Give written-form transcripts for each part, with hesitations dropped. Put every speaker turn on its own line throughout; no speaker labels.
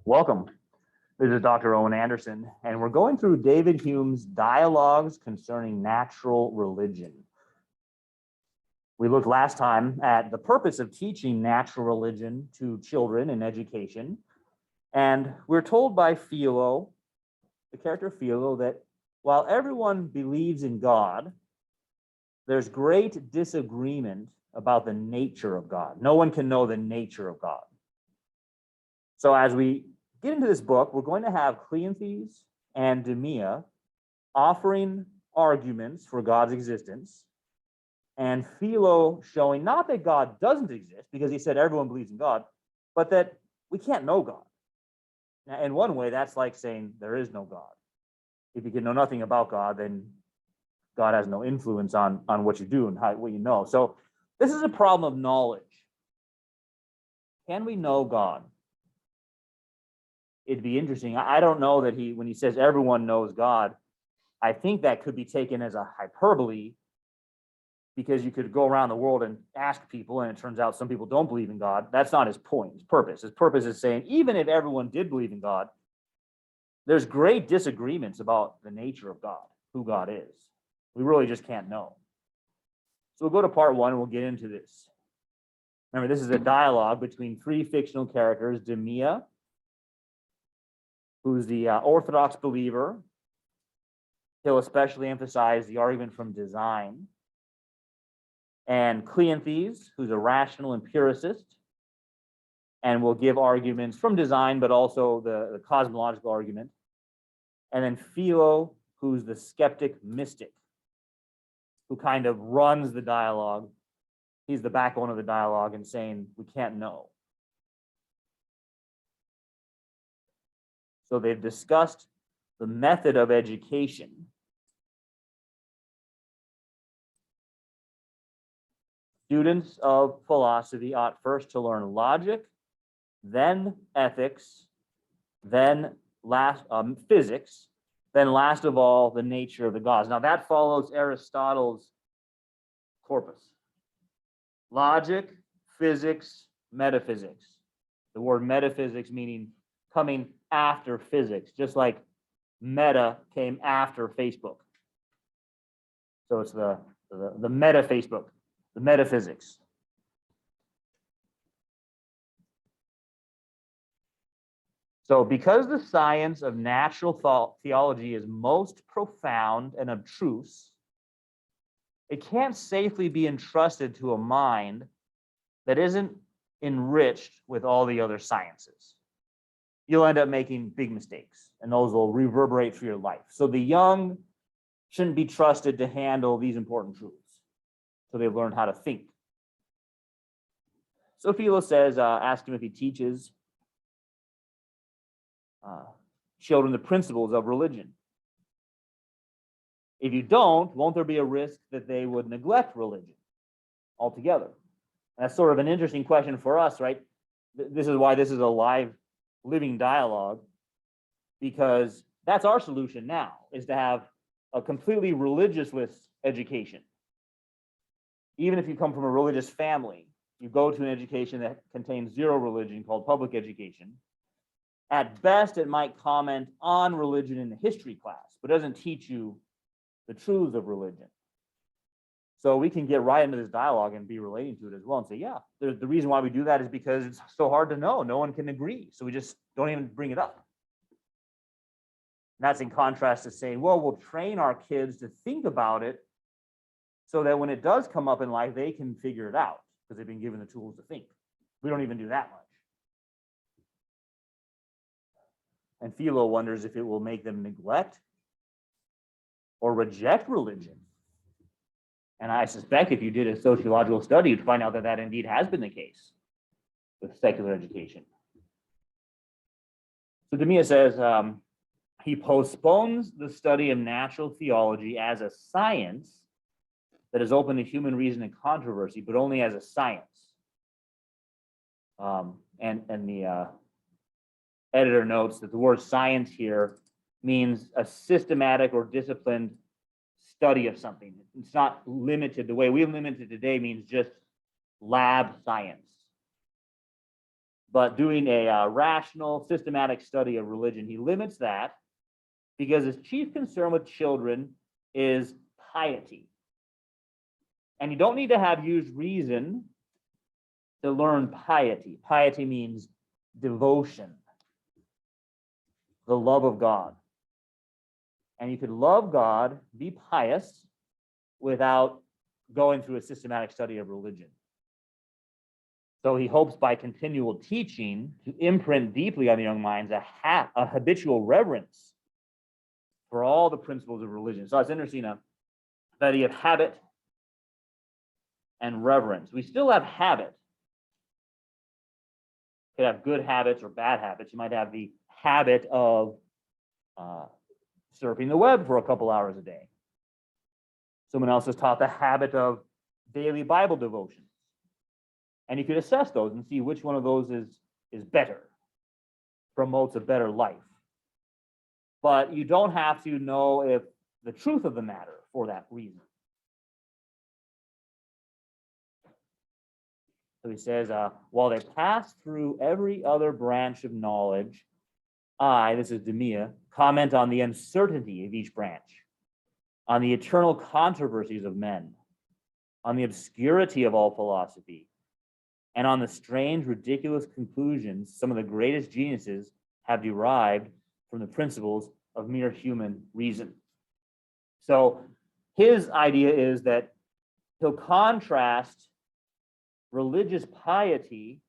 Welcome. This is Dr. Owen Anderson, and we're going through David Hume's Dialogues Concerning Natural Religion. We looked last time at the purpose of teaching natural religion to children in education, and we're told by Philo, the character Philo, that while everyone believes in God, there's great disagreement about the nature of God. No one can know the nature of God. So as we get into this book, we're going to have Cleanthes and Demea offering arguments for God's existence, and Philo showing not that God doesn't exist, because he said everyone believes in God, but that we can't know God. Now, in one way, that's like saying there is no God. If you can know nothing about God, then God has no influence on what you do and what you know. So this is a problem of knowledge. Can we know God? It'd be interesting. I don't know that when he says everyone knows God, I think that could be taken as a hyperbole, because you could go around the world and ask people, and it turns out some people don't believe in God. That's not his point, his purpose. His purpose is saying, even if everyone did believe in God, there's great disagreements about the nature of God, who God is. We really just can't know. So we'll go to part one and we'll get into this. Remember, this is a dialogue between three fictional characters: Demea, who's the Orthodox believer. He'll especially emphasize the argument from design. And Cleanthes, who's a rational empiricist, and will give arguments from design, but also the cosmological argument. And then Philo, who's the skeptic mystic, who kind of runs the dialogue. He's the backbone of the dialogue and saying, we can't know. So they've discussed the method of education. Students of philosophy ought first to learn logic, then ethics, then physics, then last of all, the nature of the gods. Now that follows Aristotle's corpus. Logic, physics, metaphysics. The word metaphysics meaning coming after physics, just like Meta came after Facebook. So it's the meta Facebook, the metaphysics. So because the science of natural theology is most profound and abstruse, it can't safely be entrusted to a mind that isn't enriched with all the other sciences. You'll end up making big mistakes, and those will reverberate through your life. So the young shouldn't be trusted to handle these important truths, so they've learned how to think. So Philo says, ask him if he teaches children the principles of religion. If you don't, won't there be a risk that they would neglect religion altogether? And that's sort of an interesting question for us, right? This is why this is a live, living dialogue, because that's our solution now, is to have a completely religious-less education. Even if you come from a religious family, you go to an education that contains zero religion called public education. At best, it might comment on religion in the history class, but doesn't teach you the truths of religion. So we can get right into this dialogue and be relating to it as well and say, yeah, the reason why we do that is because it's so hard to know. No one can agree. So we just don't even bring it up. And that's in contrast to saying, well, we'll train our kids to think about it so that when it does come up in life, they can figure it out because they've been given the tools to think. We don't even do that much. And Philo wonders if it will make them neglect or reject religion. And I suspect if you did a sociological study, you'd find out that that indeed has been the case with secular education. So Demea says he postpones the study of natural theology as a science that is open to human reason and controversy, but only as a science. And the editor notes that the word science here means a systematic or disciplined study of something. It's not limited. The way we limit it today means just lab science. but doing a rational, systematic study of religion, he limits that because his chief concern with children is piety. And you don't need to have used reason to learn piety. Piety means devotion, the love of God. And you could love God, be pious, without going through a systematic study of religion. So he hopes by continual teaching to imprint deeply on the young minds a habitual reverence for all the principles of religion. So it's interesting, that you have habit and reverence. We still have habit. You could have good habits or bad habits. You might have the habit of surfing the web for a couple hours a day. Someone else has taught the habit of daily Bible devotion. And you could assess those and see which one of those is better, promotes a better life. But you don't have to know if the truth of the matter for that reason. So he says, while they pass through every other branch of knowledge, this is Demea, comment on the uncertainty of each branch, on the eternal controversies of men, on the obscurity of all philosophy, and on the strange, ridiculous conclusions some of the greatest geniuses have derived from the principles of mere human reason. So his idea is that he'll contrast religious piety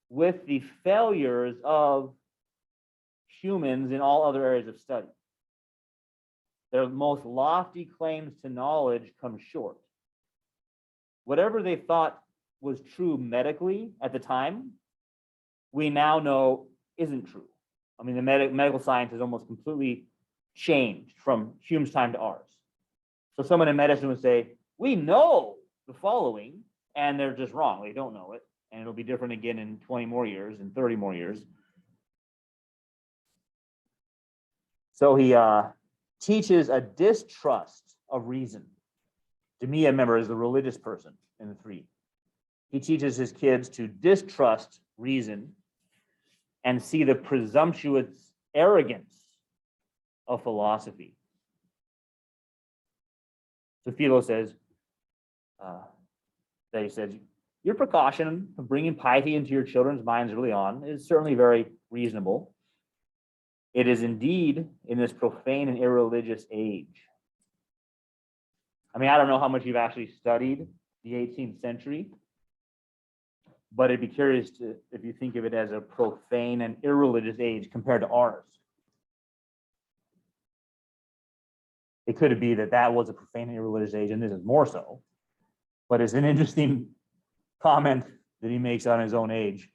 with the failures of humans in all other areas of study. Their most lofty claims to knowledge come short. Whatever they thought was true medically at the time, we now know isn't true. I mean, the medical science has almost completely changed from Hume's time to ours. So someone in medicine would say, we know the following, and they're just wrong. They don't know it, and it'll be different again in 20 more years and 30 more years. So he teaches a distrust of reason. Demea, remember, is the religious person in the three. He teaches his kids to distrust reason and see the presumptuous arrogance of philosophy. So Philo says, that he says, your precaution of bringing piety into your children's minds early on is certainly very reasonable. It is indeed in this profane and irreligious age. I mean, I don't know how much you've actually studied the 18th century, but I'd be curious if you think of it as a profane and irreligious age compared to ours. It could be that was a profane and irreligious age, and this is more so. But it's an interesting comment that he makes on his own age.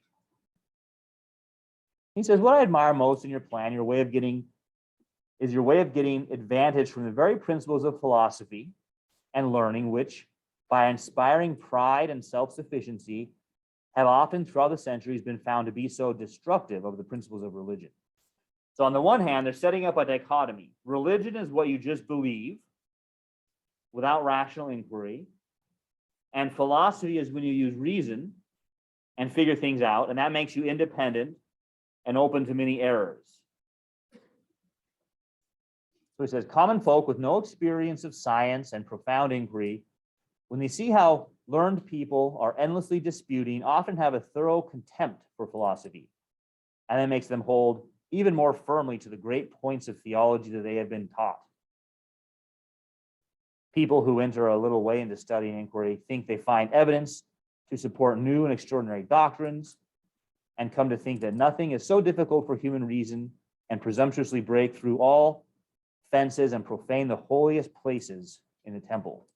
He says, what I admire most in your plan, your way of getting advantage from the very principles of philosophy and learning, which, by inspiring pride and self-sufficiency, have often throughout the centuries been found to be so destructive of the principles of religion. So on the one hand, they're setting up a dichotomy. Religion is what you just believe without rational inquiry. And philosophy is when you use reason and figure things out, and that makes you independent and open to many errors. So he says, common folk with no experience of science and profound inquiry, when they see how learned people are endlessly disputing, often have a thorough contempt for philosophy, and that makes them hold even more firmly to the great points of theology that they have been taught. People who enter a little way into study and inquiry think they find evidence to support new and extraordinary doctrines, and come to think that nothing is so difficult for human reason, and presumptuously break through all fences and profane the holiest places in the temple.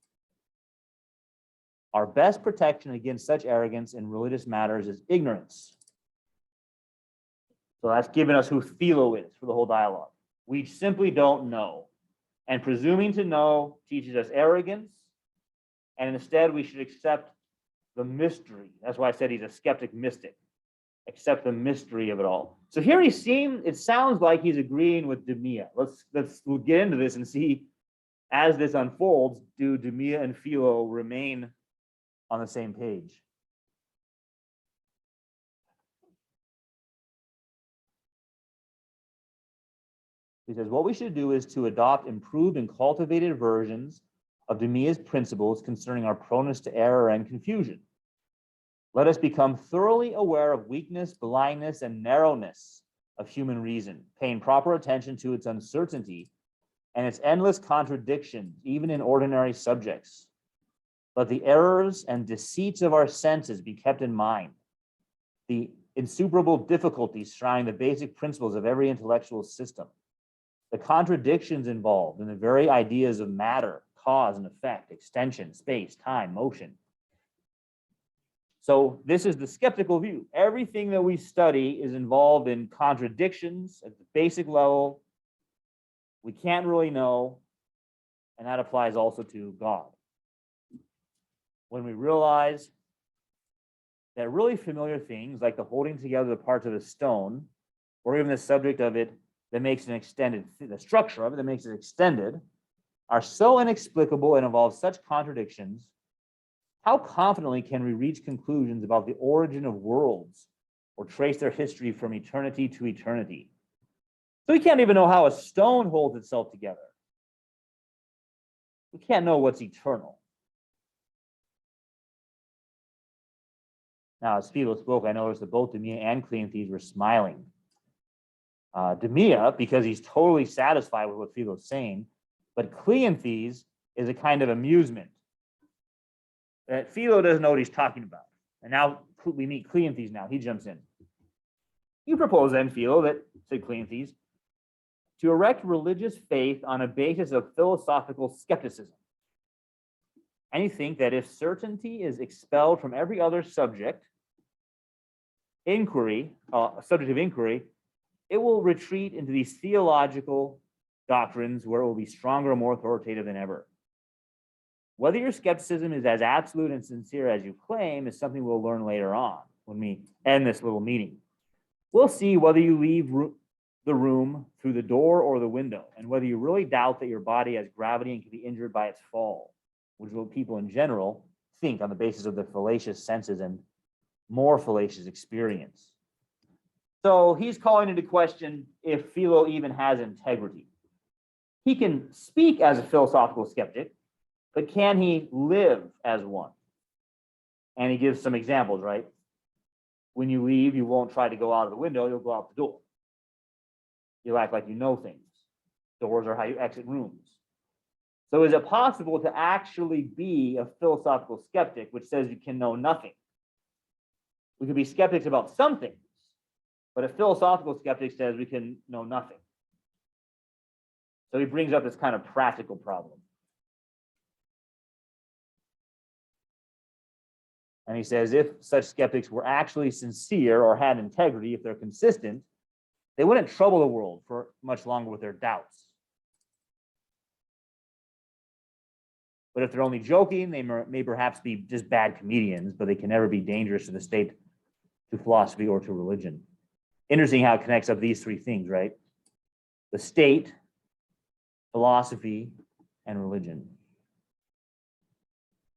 Our best protection against such arrogance in religious matters is ignorance. So that's given us who Philo is for the whole dialogue. We simply don't know. And presuming to know teaches us arrogance. And instead, we should accept the mystery. That's why I said he's a skeptic mystic. Accept the mystery of it all. So here it sounds like he's agreeing with Demea. We'll get into this and see, as this unfolds, do Demea and Philo remain on the same page? He says, what we should do is to adopt improved and cultivated versions of Demea's principles concerning our proneness to error and confusion. Let us become thoroughly aware of weakness, blindness, and narrowness of human reason, paying proper attention to its uncertainty and its endless contradictions, even in ordinary subjects. Let the errors and deceits of our senses be kept in mind, the insuperable difficulties surrounding the basic principles of every intellectual system, the contradictions involved in the very ideas of matter, cause and effect, extension, space, time, motion. So this is the skeptical view. Everything that we study is involved in contradictions at the basic level. We can't really know, and that applies also to God. When we realize that really familiar things, like the holding together the parts of a stone, or even the subject of it that makes an extended, the structure of it that makes it extended, are so inexplicable and involve such contradictions, how confidently can we reach conclusions about the origin of worlds or trace their history from eternity to eternity? So we can't even know how a stone holds itself together. We can't know what's eternal. Now, as Philo spoke, I noticed that both Demea and Cleanthes were smiling. Demea, because he's totally satisfied with what Philo's saying, but Cleanthes is a kind of amusement. That Philo doesn't know what he's talking about. And now we meet Cleanthes now. He jumps in. You propose then, Philo, that, said Cleanthes, to erect religious faith on a basis of philosophical skepticism. And you think that if certainty is expelled from every other subject, subject of inquiry, it will retreat into these theological doctrines where it will be stronger and more authoritative than ever. Whether your skepticism is as absolute and sincere as you claim is something we'll learn later on when we end this little meeting. We'll see whether you leave the room through the door or the window, and whether you really doubt that your body has gravity and can be injured by its fall, which is what people in general think on the basis of their fallacious senses and more fallacious experience. So he's calling into question if Philo even has integrity. He can speak as a philosophical skeptic, but can he live as one? And he gives some examples, right? When you leave, you won't try to go out of the window, you'll go out the door. You'll act like you know things. Doors are how you exit rooms. So is it possible to actually be a philosophical skeptic, which says you can know nothing? We could be skeptics about some things, but a philosophical skeptic says we can know nothing. So he brings up this kind of practical problem. And he says if such skeptics were actually sincere or had integrity, if they're consistent, they wouldn't trouble the world for much longer with their doubts. But if they're only joking, they may perhaps be just bad comedians, but they can never be dangerous to the state, to philosophy, or to religion. Interesting how it connects up these three things, right? The state, philosophy, and religion.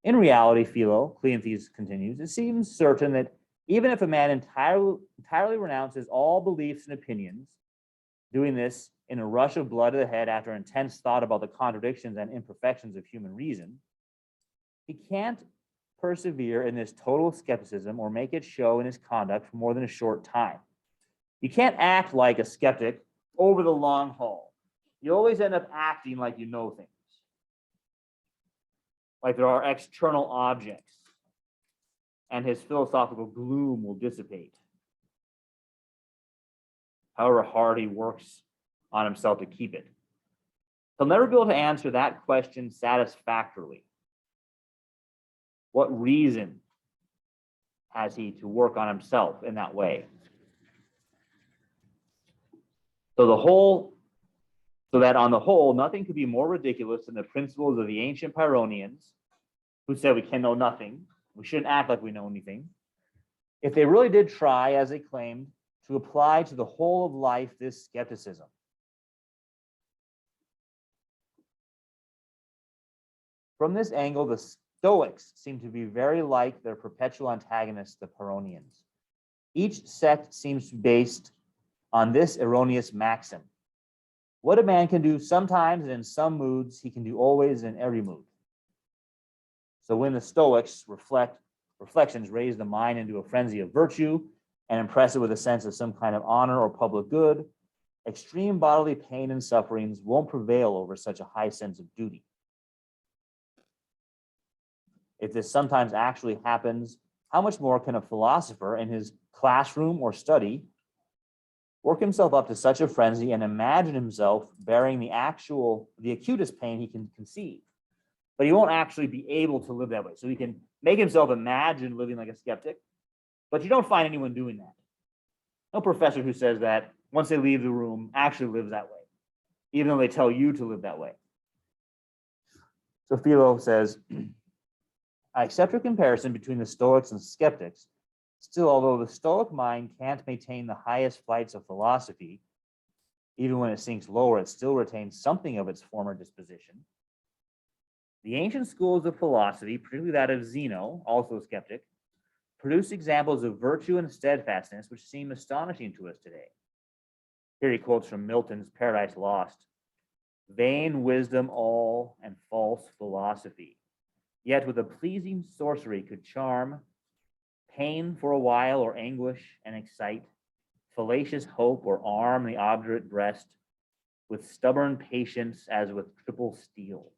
In reality, Philo, Cleanthes continues, it seems certain that even if a man entirely renounces all beliefs and opinions, doing this in a rush of blood to the head after intense thought about the contradictions and imperfections of human reason, he can't persevere in this total skepticism or make it show in his conduct for more than a short time. You can't act like a skeptic over the long haul. You always end up acting like you know things, like there are external objects, and his philosophical gloom will dissipate. However hard he works on himself to keep it, he'll never be able to answer that question satisfactorily. What reason has he to work on himself in that way? So that on the whole, nothing could be more ridiculous than the principles of the ancient Pyrrhonians, who said we can know nothing. We shouldn't act like we know anything. If they really did try, as they claimed, to apply to the whole of life this skepticism. From this angle, the Stoics seem to be very like their perpetual antagonists, the Pyrrhonians. Each sect seems based on this erroneous maxim: What a man can do sometimes and in some moods, he can do always in every mood. So when the Stoics reflections raise the mind into a frenzy of virtue and impress it with a sense of some kind of honor or public good, extreme bodily pain and sufferings won't prevail over such a high sense of duty. If this sometimes actually happens, how much more can a philosopher in his classroom or study work himself up to such a frenzy and imagine himself bearing the acutest pain he can conceive? But he won't actually be able to live that way. So he can make himself imagine living like a skeptic, but you don't find anyone doing that. No professor who says that once they leave the room actually lives that way, even though they tell you to live that way. So Philo says, I accept your comparison between the Stoics and skeptics. Still, although the Stoic mind can't maintain the highest flights of philosophy, even when it sinks lower, it still retains something of its former disposition. The ancient schools of philosophy, particularly that of Zeno, also a skeptic, produce examples of virtue and steadfastness which seem astonishing to us today. Here he quotes from Milton's Paradise Lost. Vain wisdom all and false philosophy, yet with a pleasing sorcery could charm, pain for a while or anguish and excite, fallacious hope or arm the obdurate breast, with stubborn patience as with triple steel.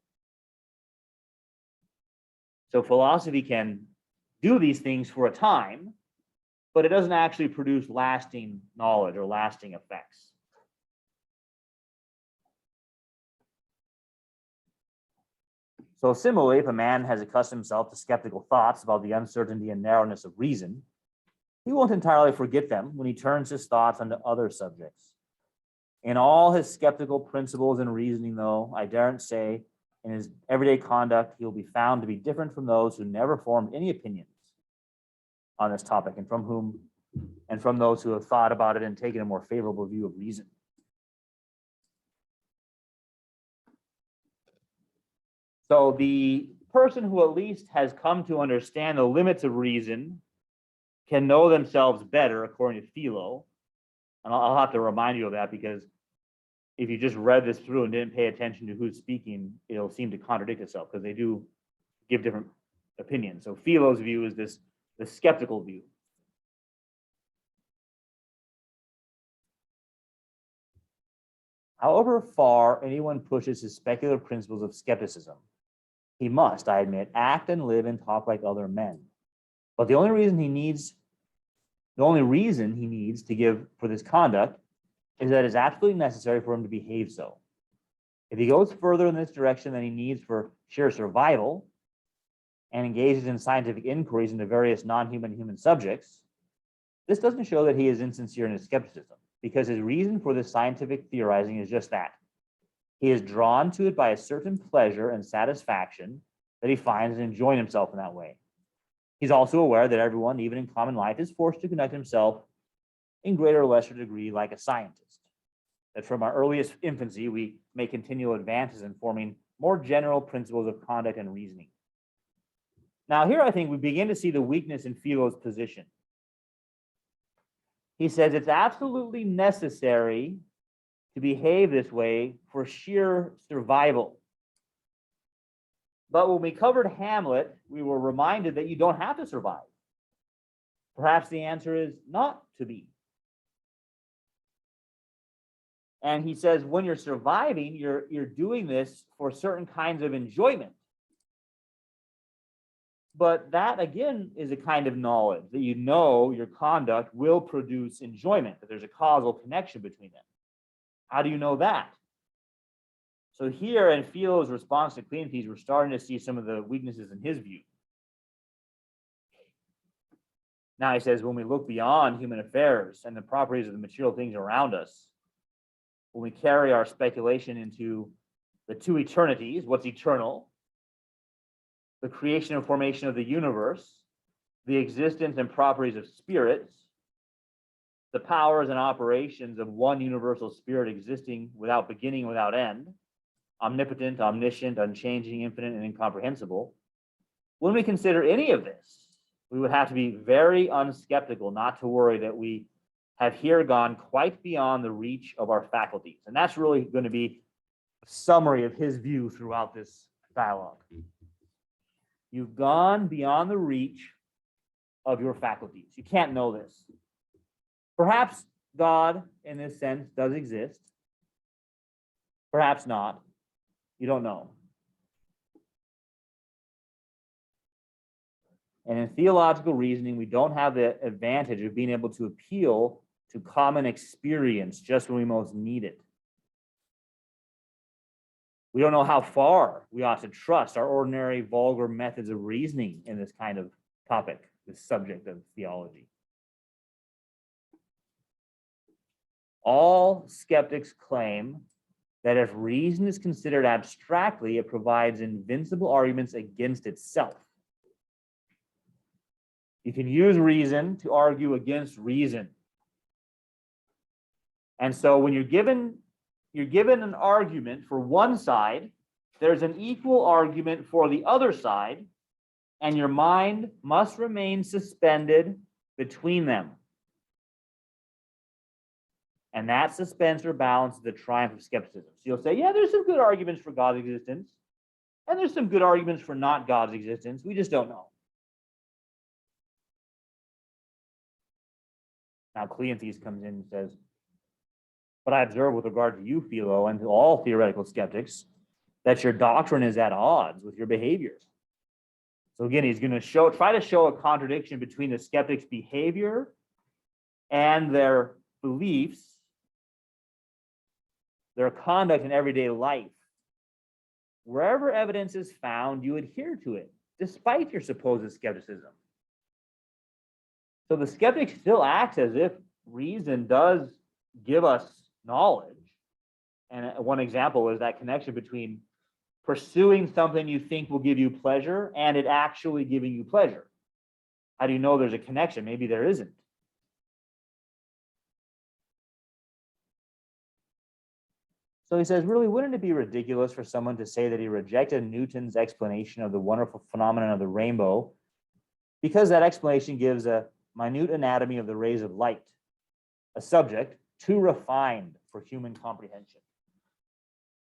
So philosophy can do these things for a time, but it doesn't actually produce lasting knowledge or lasting effects. So similarly, if a man has accustomed himself to skeptical thoughts about the uncertainty and narrowness of reason, he won't entirely forget them when he turns his thoughts onto other subjects. In all his skeptical principles and reasoning, though, I daren't say in his everyday conduct, he will be found to be different from those who never formed any opinions on this topic and from those who have thought about it and taken a more favorable view of reason. So the person who at least has come to understand the limits of reason can know themselves better, according to Philo. And I'll have to remind you of that, because if you just read this through and didn't pay attention to who's speaking, it'll seem to contradict itself, because they do give different opinions. So Philo's view is the skeptical view. However far anyone pushes his speculative principles of skepticism, he must, I admit, act and live and talk like other men. But the only reason he needs to give for this conduct is that it's absolutely necessary for him to behave so. If he goes further in this direction than he needs for sheer survival and engages in scientific inquiries into various non-human human subjects, this doesn't show that he is insincere in his skepticism, because his reason for this scientific theorizing is just that. He is drawn to it by a certain pleasure and satisfaction that he finds in enjoying himself in that way. He's also aware that everyone, even in common life, is forced to conduct himself in greater or lesser degree like a scientist. That from our earliest infancy, we make continual advances in forming more general principles of conduct and reasoning. Now, here I think we begin to see the weakness in Philo's position. He says it's absolutely necessary to behave this way for sheer survival. But when we covered Hamlet, we were reminded that you don't have to survive. Perhaps the answer is not to be. And he says when you're surviving, you're doing this for certain kinds of enjoyment. But that, again, is a kind of knowledge that you know your conduct will produce enjoyment, that there's a causal connection between them. How do you know that? So here in Philo's response to Cleanthes, we're starting to see some of the weaknesses in his view. Now he says, when we look beyond human affairs and the properties of the material things around us, when we carry our speculation into the two eternities, what's eternal, the creation and formation of the universe, the existence and properties of spirits, the powers and operations of one universal spirit existing without beginning, without end, omnipotent, omniscient, unchanging, infinite, and incomprehensible. When we consider any of this, we would have to be very unskeptical not to worry that we have here gone quite beyond the reach of our faculties. And that's really going to be a summary of his view throughout this dialogue. You've gone beyond the reach of your faculties. You can't know this. Perhaps God, in this sense, does exist. Perhaps not. You don't know. And in theological reasoning, we don't have the advantage of being able to appeal to common experience just when we most need it. We don't know how far we ought to trust our ordinary, vulgar methods of reasoning in this kind of topic, this subject of theology. All skeptics claim that if reason is considered abstractly, it provides invincible arguments against itself. You can use reason to argue against reason. And so when you're given an argument for one side, there's an equal argument for the other side, and your mind must remain suspended between them. And that suspense or balance is the triumph of skepticism. So you'll say, yeah, there's some good arguments for God's existence, and there's some good arguments for not God's existence. We just don't know. Now Cleanthes comes in and says, but I observe with regard to you, Philo, and to all theoretical skeptics, that your doctrine is at odds with your behaviors. So again, he's going to try to show a contradiction between the skeptic's behavior and their beliefs, their conduct in everyday life. Wherever evidence is found, you adhere to it, despite your supposed skepticism. So the skeptic still acts as if reason does give us knowledge. And one example is that connection between pursuing something you think will give you pleasure and it actually giving you pleasure. How do you know there's a connection? Maybe there isn't. So he says, really, wouldn't it be ridiculous for someone to say that he rejected Newton's explanation of the wonderful phenomenon of the rainbow because that explanation gives a minute anatomy of the rays of light, a subject too refined for human comprehension?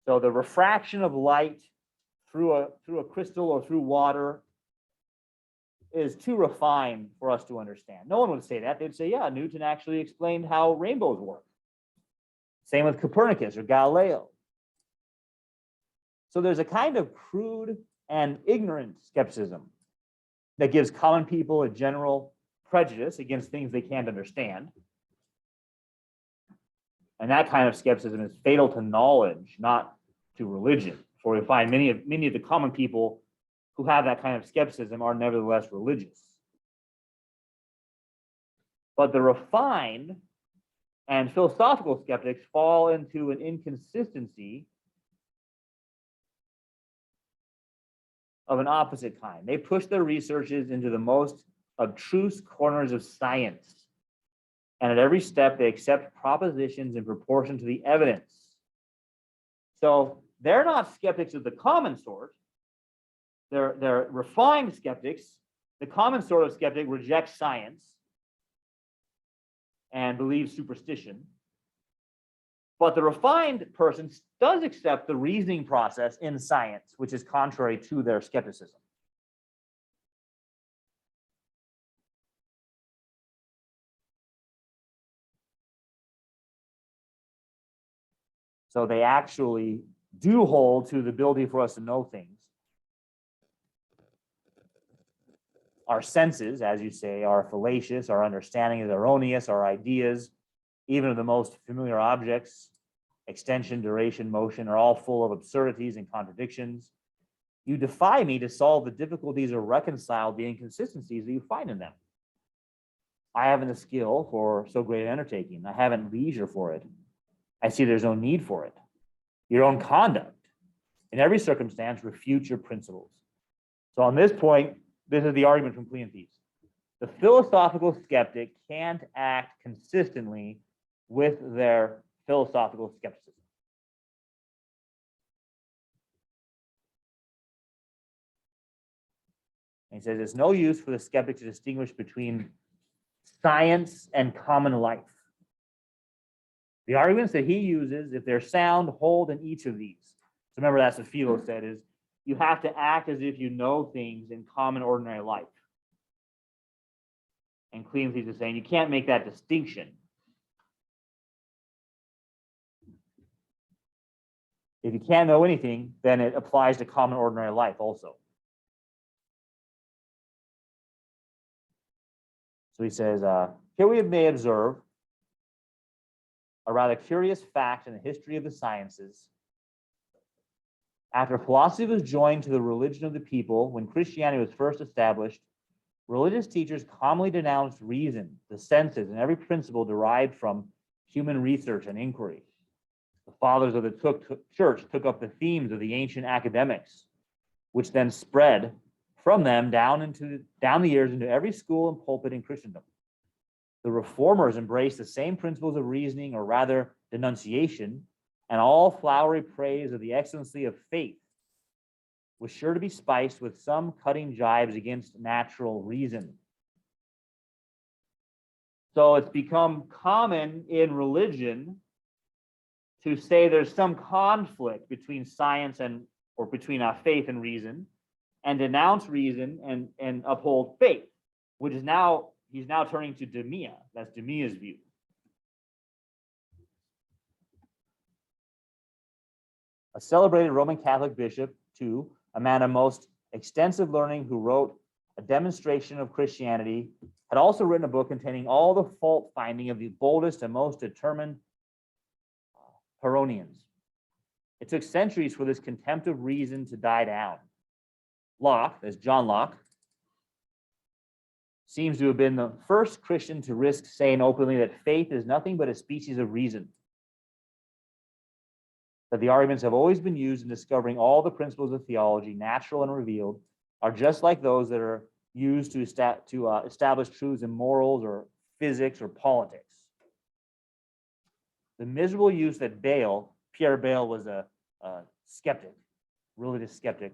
So the refraction of light through a crystal or through water is too refined for us to understand. No one would say that. They'd say, yeah, Newton actually explained how rainbows work. Same with Copernicus or Galileo. So there's a kind of crude and ignorant skepticism that gives common people a general prejudice against things they can't understand. And that kind of skepticism is fatal to knowledge, not to religion. For we find many of the common people who have that kind of skepticism are nevertheless religious. But the refined and philosophical skeptics fall into an inconsistency of an opposite kind. They push their researches into the most abstruse corners of science. And at every step, they accept propositions in proportion to the evidence. So they're not skeptics of the common sort. They're refined skeptics. The common sort of skeptic rejects science and believes superstition. But the refined person does accept the reasoning process in science, which is contrary to their skepticism. So they actually do hold to the ability for us to know things. Our senses, as you say, are fallacious. Our understanding is erroneous. Our ideas, even of the most familiar objects, extension, duration, motion, are all full of absurdities and contradictions. You defy me to solve the difficulties or reconcile the inconsistencies that you find in them. I haven't the skill for so great an undertaking. I haven't leisure for it. I see there's no need for it. Your own conduct, in every circumstance, refutes your principles. So on this point, this is the argument from Cleanthes. The philosophical skeptic can't act consistently with their philosophical skepticism. And he says it's no use for the skeptic to distinguish between science and common life. The arguments that he uses, if they're sound, hold in each of these. So remember, that's what Philo said, is you have to act as if you know things in common, ordinary life. And Cleanthes is saying you can't make that distinction. If you can't know anything, then it applies to common, ordinary life also. So he says, here we may observe a rather curious fact in the history of the sciences. After philosophy was joined to the religion of the people, when Christianity was first established, religious teachers commonly denounced reason, the senses, and every principle derived from human research and inquiry. The fathers of the church took up the themes of the ancient academics, which then spread from them down the years into every school and pulpit in Christendom. The reformers embraced the same principles of reasoning, or rather denunciation, and all flowery praise of the excellency of faith was sure to be spiced with some cutting jibes against natural reason. So it's become common in religion to say there's some conflict between science or between faith and reason, and denounce reason and uphold faith, which is now, he's now turning to Demia. That's Demia's view. A celebrated Roman Catholic bishop, too, a man of most extensive learning who wrote a demonstration of Christianity, had also written a book containing all the fault finding of the boldest and most determined Pyrrhonians. It took centuries for this contempt of reason to die down. Locke, as John Locke, seems to have been the first Christian to risk saying openly that faith is nothing but a species of reason. That the arguments have always been used in discovering all the principles of theology, natural and revealed, are just like those that are used to establish truths in morals or physics or politics. The miserable use that Pierre Bayle was a skeptic, religious skeptic,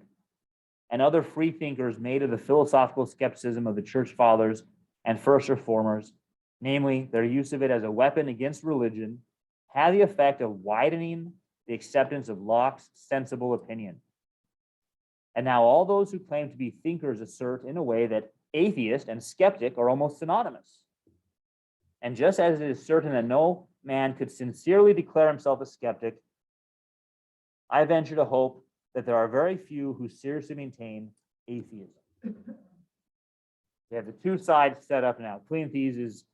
and other free thinkers made of the philosophical skepticism of the church fathers and first reformers, namely their use of it as a weapon against religion, had the effect of widening the acceptance of Locke's sensible opinion. And now all those who claim to be thinkers assert in a way that atheist and skeptic are almost synonymous. And just as it is certain that no man could sincerely declare himself a skeptic, I venture to hope that there are very few who seriously maintain atheism. We have the two sides set up now. Cleanthes is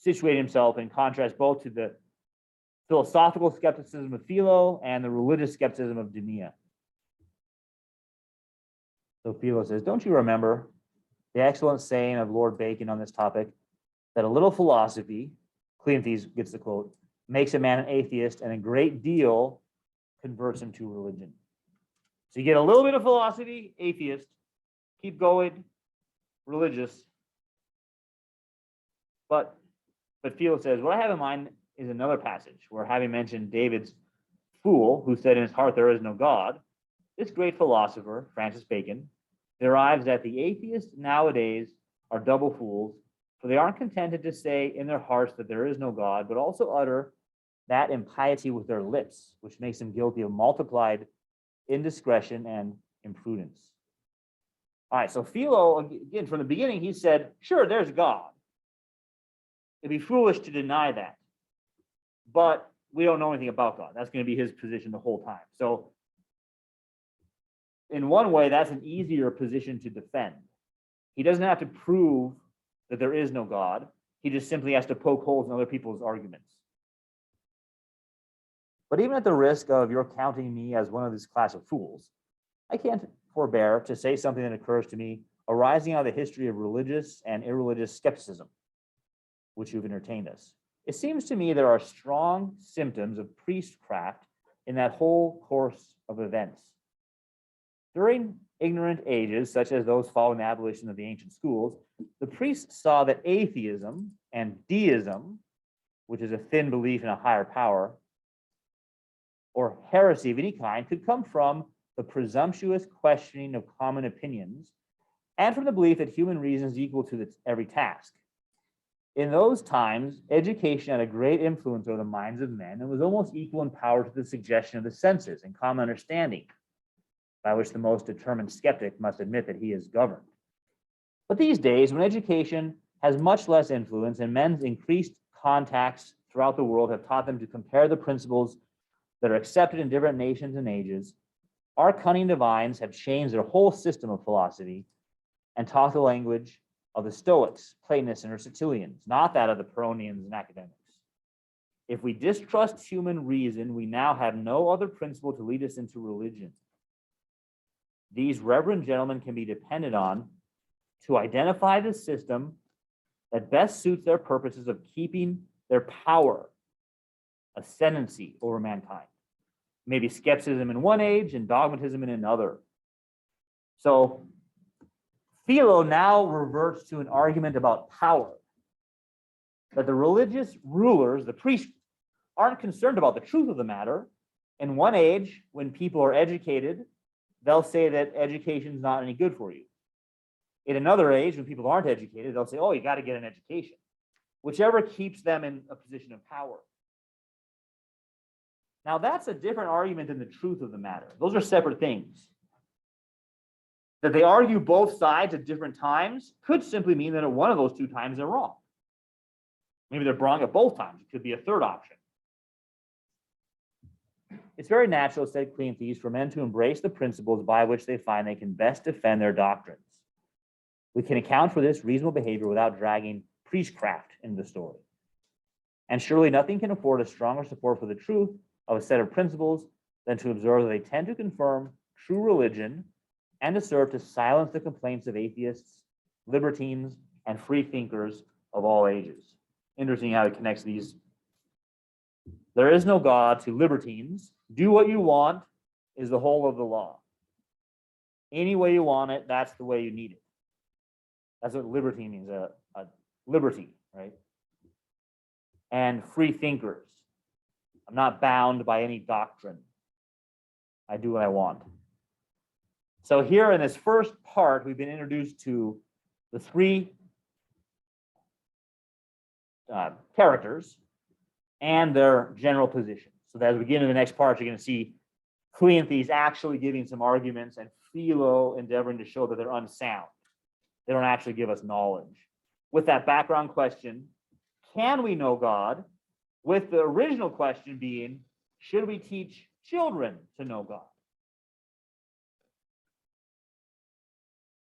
situating himself in contrast both to the philosophical skepticism of Philo and the religious skepticism of Demia. So Philo says, don't you remember the excellent saying of Lord Bacon on this topic, that a little philosophy, Cleanthes gets the quote, makes a man an atheist, and a great deal converts him to religion. So you get a little bit of philosophy, atheist, keep going, religious. But Philo says, what I have in mind is another passage where, having mentioned David's fool, who said in his heart there is no God, this great philosopher, Francis Bacon, derives that the atheists nowadays are double fools, for they aren't contented to say in their hearts that there is no God, but also utter that impiety with their lips, which makes them guilty of multiplied indiscretion and imprudence. All right, so Philo, again, from the beginning, he said, sure, there's God. It'd be foolish to deny that. But we don't know anything about God. That's going to be his position the whole time. So in one way, that's an easier position to defend. He doesn't have to prove that there is no God. He just simply has to poke holes in other people's arguments. But even at the risk of your counting me as one of this class of fools, I can't forbear to say something that occurs to me arising out of the history of religious and irreligious skepticism, which you've entertained us. It seems to me there are strong symptoms of priestcraft in that whole course of events. During ignorant ages, such as those following the abolition of the ancient schools, the priests saw that atheism and deism, which is a thin belief in a higher power, or heresy of any kind, could come from the presumptuous questioning of common opinions and from the belief that human reason is equal to every task. In those times, education had a great influence over the minds of men and was almost equal in power to the suggestion of the senses and common understanding, by which the most determined skeptic must admit that he is governed. But these days, when education has much less influence and men's increased contacts throughout the world have taught them to compare the principles that are accepted in different nations and ages, our cunning divines have changed their whole system of philosophy and taught the language of the Stoics, Platonists, and Aristotelians, not that of the Pyrrhonians and academics. If we distrust human reason, we now have no other principle to lead us into religion. These reverend gentlemen can be depended on to identify the system that best suits their purposes of keeping their power, ascendancy over mankind. Maybe skepticism in one age and dogmatism in another. So Philo now reverts to an argument about power, that the religious rulers, the priests, aren't concerned about the truth of the matter. In one age, when people are educated, they'll say that education is not any good for you. In another age, when people aren't educated, they'll say, oh, you got to get an education, whichever keeps them in a position of power. Now, that's a different argument than the truth of the matter. Those are separate things. That they argue both sides at different times could simply mean that at one of those two times they're wrong. Maybe they're wrong at both times. It could be a third option. It's very natural, said Cleanthes, for men to embrace the principles by which they find they can best defend their doctrines. We can account for this reasonable behavior without dragging priestcraft into the story. And surely nothing can afford a stronger support for the truth of a set of principles than to observe that they tend to confirm true religion and to serve to silence the complaints of atheists, libertines, and free thinkers of all ages. Interesting how it connects these. There is no God to libertines. Do what you want is the whole of the law. Any way you want it, that's the way you need it. That's what liberty means, a liberty, right? And free thinkers. I'm not bound by any doctrine. I do what I want. So here in this first part, we've been introduced to the three characters and their general positions. So that as we get into the next part, you're going to see Cleanthes actually giving some arguments and Philo endeavoring to show that they're unsound. They don't actually give us knowledge. With that background question, can we know God? With the original question being, should we teach children to know God?